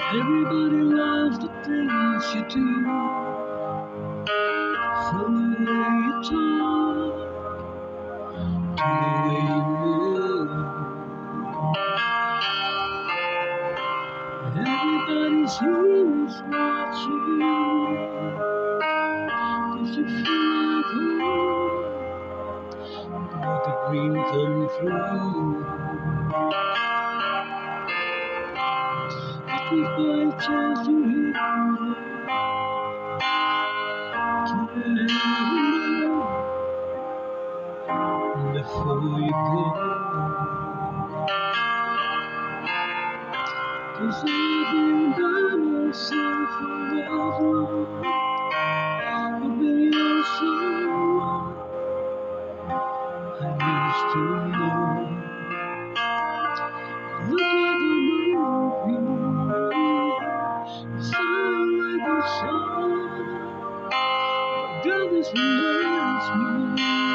Everybody loves the things you do, from the way you talk to the way you move. Everybody's here's watching you, 'cause you feel like home with the dream come true. It was by chance you hit me before you go. 'Cause I've been by myself for that long. I've been your someone I used to know. Look like a movie, sound like a song. Girl, this reminds me